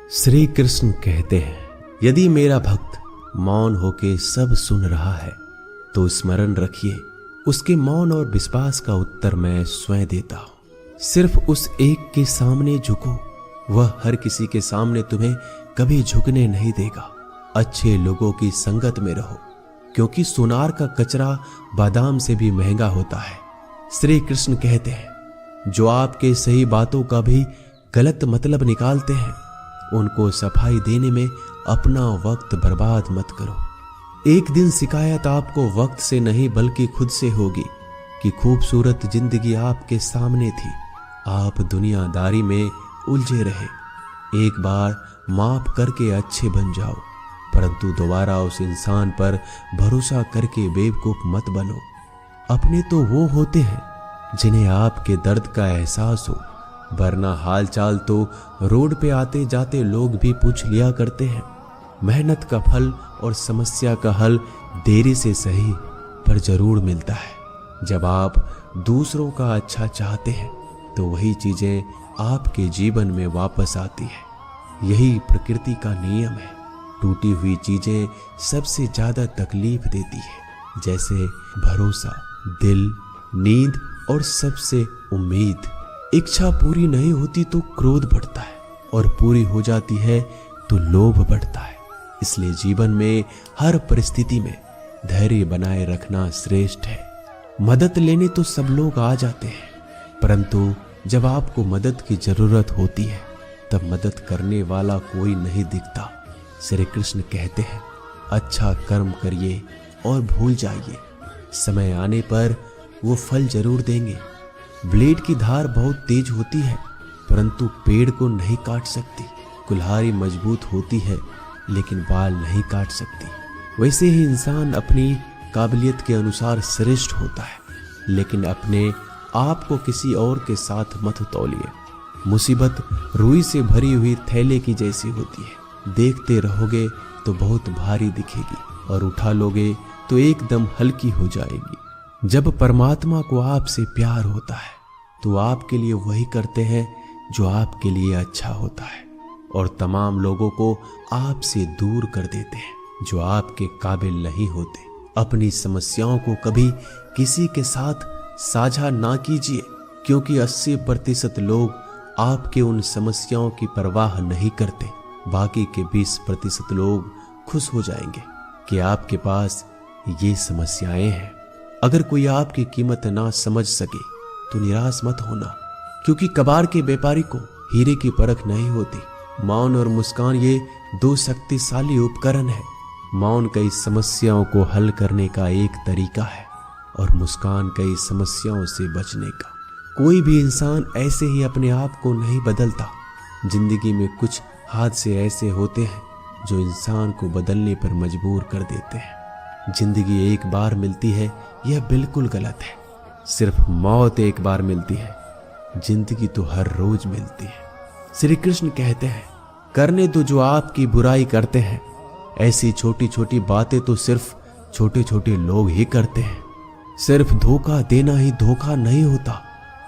श्री कृष्ण कहते हैं, यदि मेरा भक्त मौन होके सब सुन रहा है तो स्मरण रखिए, उसके मौन और विश्वास का उत्तर मैं स्वयं देता हूं। सिर्फ उस एक के सामने झुको, वह हर किसी के सामने तुम्हें कभी झुकने नहीं देगा। अच्छे लोगों की संगत में रहो, क्योंकि सोनार का कचरा बादाम से भी महंगा होता है। श्री कृष्ण कहते हैं, जो आपके सही बातों का भी गलत मतलब निकालते हैं, उनको सफाई देने में अपना वक्त बर्बाद मत करो। एक दिन शिकायत आपको वक्त से नहीं बल्कि खुद से होगी कि खूबसूरत जिंदगी आपके सामने थी, आप दुनियादारी में उलझे रहे। एक बार माफ करके अच्छे बन जाओ, परंतु दोबारा उस इंसान पर भरोसा करके बेवकूफ मत बनो। अपने तो वो होते हैं जिन्हें आपके दर्द का एहसास हो, वरना हालचाल तो रोड पे आते जाते लोग भी पूछ लिया करते हैं। मेहनत का फल और समस्या का हल देरी से सही पर जरूर मिलता है। जब आप दूसरों का अच्छा चाहते हैं तो वही चीजें आपके जीवन में वापस आती है। यही प्रकृति का नियम है। टूटी हुई चीजें सबसे ज्यादा तकलीफ देती है, जैसे भरोसा, दिल, नींद और सबसे उम्मीद। इच्छा पूरी नहीं होती तो क्रोध बढ़ता है, और पूरी हो जाती है तो लोभ बढ़ता है। इसलिए जीवन में हर परिस्थिति में धैर्य बनाए रखना श्रेष्ठ है। मदद लेने तो सब लोग आ जाते हैं, परंतु जब आपको मदद की जरूरत होती है तब मदद करने वाला कोई नहीं दिखता। श्री कृष्ण कहते हैं, अच्छा कर्म करिए और भूल जाइए, समय आने पर वो फल जरूर देंगे। ब्लेड की धार बहुत तेज होती है, परंतु पेड़ को नहीं काट सकती। कुल्हाड़ी मजबूत होती है, लेकिन बाल नहीं काट सकती। वैसे ही इंसान अपनी काबिलियत के अनुसार श्रेष्ठ होता है, लेकिन अपने आप को किसी और के साथ मत तौलिए। मुसीबत रुई से भरी हुई थैले की जैसी होती है, देखते रहोगे तो बहुत भारी दिखेगी और उठा लोगे तो एकदम हल्की हो जाएगी। जब परमात्मा को आपसे प्यार होता है तो आपके लिए वही करते हैं जो आपके लिए अच्छा होता है, और तमाम लोगों को आपसे दूर कर देते हैं जो आपके काबिल नहीं होते। अपनी समस्याओं को कभी किसी के साथ साझा ना कीजिए, क्योंकि 80% लोग आपके उन समस्याओं की परवाह नहीं करते। बाकी के 20% लोग खुश हो जाएंगे कि आपके पास ये समस्याएं हैं। अगर कोई आपकी कीमत ना समझ सके तो निराश मत होना, क्योंकि कबाड़ के व्यापारी को हीरे की परख नहीं होती। मौन और मुस्कान ये दो शक्तिशाली उपकरण है। मौन कई समस्याओं को हल करने का एक तरीका है और मुस्कान कई समस्याओं से बचने का। कोई भी इंसान ऐसे ही अपने आप को नहीं बदलता। जिंदगी में कुछ हादसे ऐसे होते हैं जो इंसान को बदलने पर मजबूर कर देते हैं। जिंदगी एक बार मिलती है, यह बिल्कुल गलत है। सिर्फ मौत एक बार मिलती है, जिंदगी तो हर रोज मिलती है। श्री कृष्ण कहते हैं, करने दो जो आपकी बुराई करते हैं। ऐसी छोटी छोटी बातें तो सिर्फ छोटे छोटे लोग ही करते हैं। सिर्फ धोखा देना ही धोखा नहीं होता,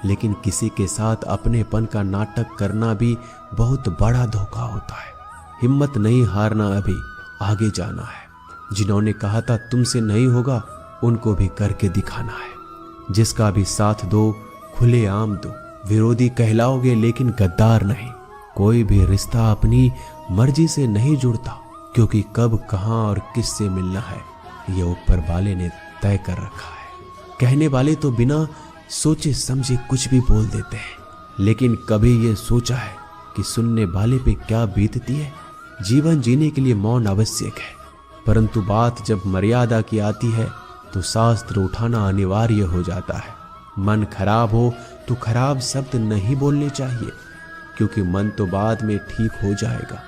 लेकिन किसी के साथ अपनेपन का नाटक करना भी बहुत बड़ा धोखा होता है। हिम्मत नहीं हारना, अभी आगे जाना है। जिन्होंने कहा था तुमसे नहीं होगा, उनको भी करके दिखाना है। जिसका भी साथ दो, खुले आम दो। विरोधी कहलाओगे लेकिन गद्दार नहीं। कोई भी रिश्ता अपनी मर्जी से नहीं जुड़ता, क्योंकि कब, कहां और किससे मिलना है ये ऊपर वाले ने तय कर रखा है। कहने वाले तो बिना सोचे समझे कुछ भी बोल देते हैं, लेकिन कभी ये सोचा है कि सुनने वाले पे क्या बीतती है। जीवन जीने के लिए मौन आवश्यक है, परंतु बात जब मर्यादा की आती है तो शास्त्र उठाना अनिवार्य हो जाता है। मन खराब हो तो खराब शब्द नहीं बोलने चाहिए, क्योंकि मन तो बाद में ठीक हो जाएगा,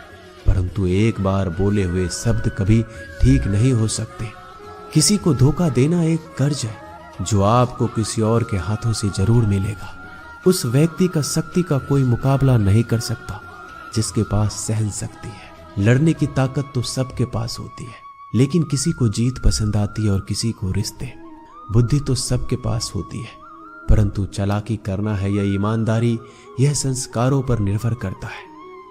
परंतु एक बार बोले हुए शब्द कभी ठीक नहीं हो सकते। किसी को धोखा देना एक कर्ज है जो आपको किसी और के हाथों से जरूर मिलेगा। उस व्यक्ति का शक्ति का कोई मुकाबला नहीं कर सकता जिसके पास सहन शक्ति है। लड़ने की ताकत तो सबके पास होती है, लेकिन किसी को जीत पसंद आती है और किसी को रिश्ते। बुद्धि तो सबके पास होती है, परंतु चालाकी करना है या ईमानदारी, यह संस्कारों पर निर्भर करता है।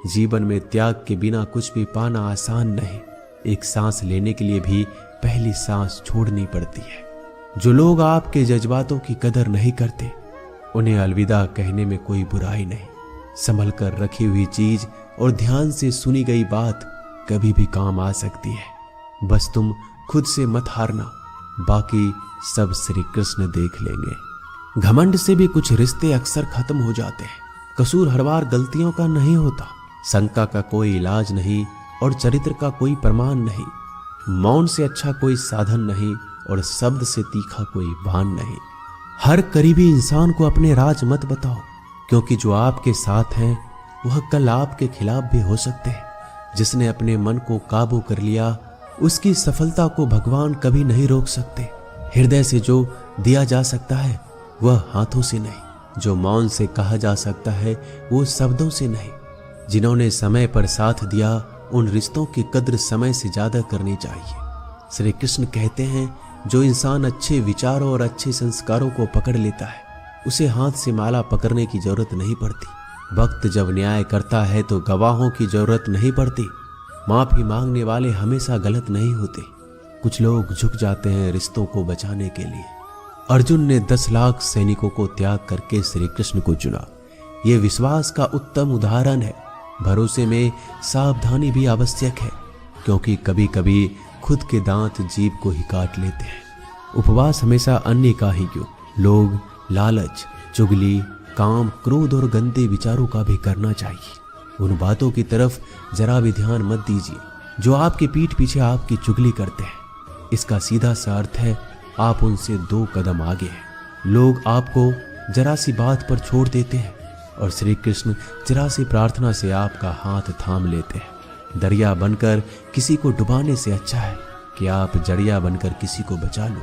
जीवन में त्याग के बिना कुछ भी पाना आसान नहीं। एक सांस लेने के लिए भी पहली सांस छोड़नी पड़ती है। जो लोग आपके जज्बातों की कदर नहीं करते, उन्हें अलविदा कहने में कोई बुराई नहीं। संभल कर रखी हुई चीज और ध्यान से सुनी गई बात कभी भी काम आ सकती है। बस तुम खुद से मत हारना, बाकी सब श्री कृष्ण देख लेंगे। घमंड से भी कुछ रिश्ते अक्सर खत्म हो जाते हैं। कसूर हर बार गलतियों का नहीं होता। शंका का कोई इलाज नहीं और चरित्र का कोई प्रमाण नहीं। मौन से अच्छा कोई साधन नहीं और शब्द से तीखा कोई बाण नहीं। हर करीबी इंसान को अपने राज मत बताओ, क्योंकि जो आपके साथ हैं वह कल आपके खिलाफ भी हो सकते हैं। जिसने अपने मन को काबू कर लिया, उसकी सफलता को भगवान कभी नहीं रोक सकते। हृदय से जो दिया जा सकता है वह हाथों से नहीं। जो मौन से कहा जा सकता है वो शब्दों से नहीं। जिन्होंने समय पर साथ दिया, उन रिश्तों की कद्र समय से ज्यादा करनी चाहिए। श्री कृष्ण कहते हैं, जो इंसान अच्छे विचारों और अच्छे संस्कारों को पकड़ लेता है, उसे हाथ से माला पकड़ने की जरूरत नहीं पड़ती। वक्त जब न्याय करता है तो गवाहों की जरूरत नहीं पड़ती। माफी मांगने वाले हमेशा गलत नहीं होते। कुछ लोग झुक जाते हैं रिश्तों को बचाने के लिए। अर्जुन ने 10 लाख सैनिकों को त्याग करके श्री कृष्ण को चुना। ये विश्वास का उत्तम उदाहरण है। भरोसे में सावधानी भी आवश्यक है, क्योंकि कभी कभी खुद के दांत जीभ को ही काट लेते हैं। उपवास हमेशा अन्य का ही क्यों, लोग लालच, चुगली, काम, क्रोध और गंदे विचारों का भी करना चाहिए। उन बातों की तरफ जरा भी ध्यान मत दीजिए जो आपके पीठ पीछे आपकी चुगली करते हैं। इसका सीधा सा अर्थ है आप उनसे 2 कदम आगे हैं। लोग आपको जरा सी बात पर छोड़ देते हैं और श्री कृष्ण जरा सी प्रार्थना से आपका हाथ थाम लेते हैं। दरिया बनकर किसी को डुबाने से अच्छा है कि आप जड़िया बनकर किसी को बचा लो।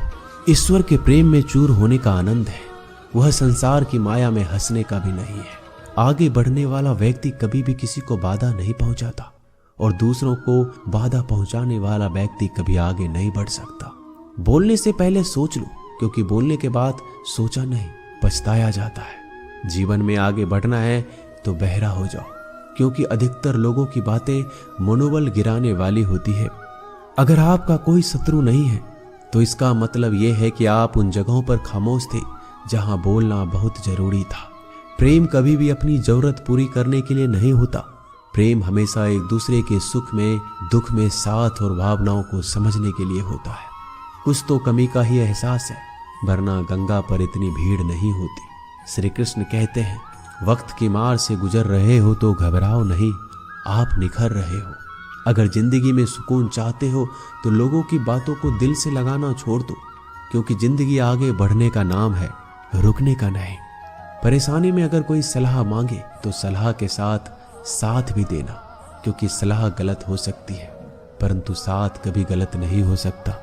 ईश्वर के प्रेम में चूर होने का आनंद है, वह संसार की माया में हंसने का भी नहीं है। आगे बढ़ने वाला व्यक्ति कभी भी किसी को बाधा नहीं पहुंचाता और दूसरों को बाधा पहुंचाने वाला व्यक्ति कभी आगे नहीं बढ़ सकता। बोलने से पहले सोच लो, क्योंकि बोलने के बाद सोचा नहीं पछताया जाता है। जीवन में आगे बढ़ना है तो बहरा हो जाओ, क्योंकि अधिकतर लोगों की बातें मनोबल गिराने वाली होती है। अगर आपका कोई शत्रु नहीं है तो इसका मतलब यह है कि आप उन जगहों पर खामोश थे जहां बोलना बहुत जरूरी था। प्रेम कभी भी अपनी जरूरत पूरी करने के लिए नहीं होता। प्रेम हमेशा एक दूसरे के सुख में, दुख में साथ और भावनाओं को समझने के लिए होता है। कुछ तो कमी का ही एहसास है, वरना गंगा पर इतनी भीड़ नहीं होती। श्री कृष्ण कहते हैं, वक्त की मार से गुजर रहे हो तो घबराओ नहीं, आप निखर रहे हो। अगर जिंदगी में सुकून चाहते हो तो लोगों की बातों को दिल से लगाना छोड़ दो, क्योंकि जिंदगी आगे बढ़ने का नाम है, रुकने का नहीं। परेशानी में अगर कोई सलाह मांगे तो सलाह के साथ साथ भी देना, क्योंकि सलाह गलत हो सकती है परंतु साथ कभी गलत नहीं हो सकता।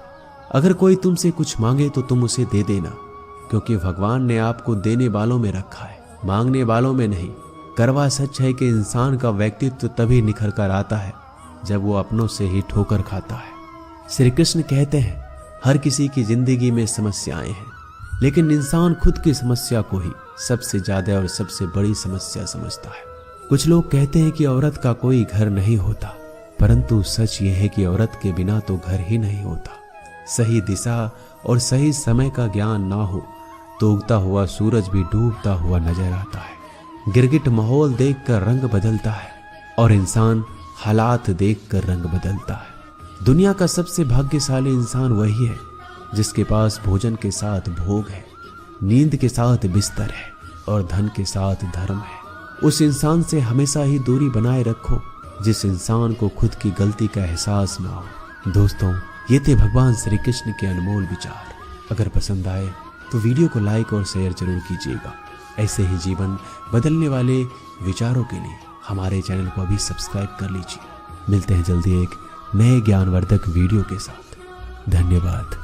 अगर कोई तुमसे कुछ मांगे तो तुम उसे दे देना, क्योंकि भगवान ने आपको देने वालों में रखा है, मांगने वालों में नहीं। करवा सच है कि इंसान का व्यक्तित्व तभी निखर कर आता है जब वो अपनों से ही ठोकर खाता है। श्री कृष्ण कहते हैं, हर किसी की जिंदगी में समस्याएं हैं, लेकिन इंसान खुद की समस्या को ही सबसे ज्यादा और सबसे बड़ी समस्या समझता है। कुछ लोग कहते हैं कि औरत का कोई घर नहीं होता, परंतु सच यह है कि औरत के बिना तो घर ही नहीं होता। सही दिशा और सही समय का ज्ञान ना हो तो उगता हुआ सूरज भी डूबता हुआ नजर आता है। गिरगिट माहौल देखकर रंग बदलता है और इंसान हालात देखकर रंग बदलता है। दुनिया का सबसे भाग्यशाली इंसान वही है जिसके पास भोजन के साथ भोग है, नींद के साथ बिस्तर है और धन के साथ धर्म है। उस इंसान से हमेशा ही दूरी बनाए रखो जिस इंसान को खुद की गलती का एहसास ना हो। दोस्तों, ये थे भगवान श्री कृष्ण के अनमोल विचार। अगर पसंद आए तो वीडियो को लाइक और शेयर जरूर कीजिएगा। ऐसे ही जीवन बदलने वाले विचारों के लिए हमारे चैनल को अभी सब्सक्राइब कर लीजिए। मिलते हैं जल्दी एक नए ज्ञानवर्धक वीडियो के साथ। धन्यवाद।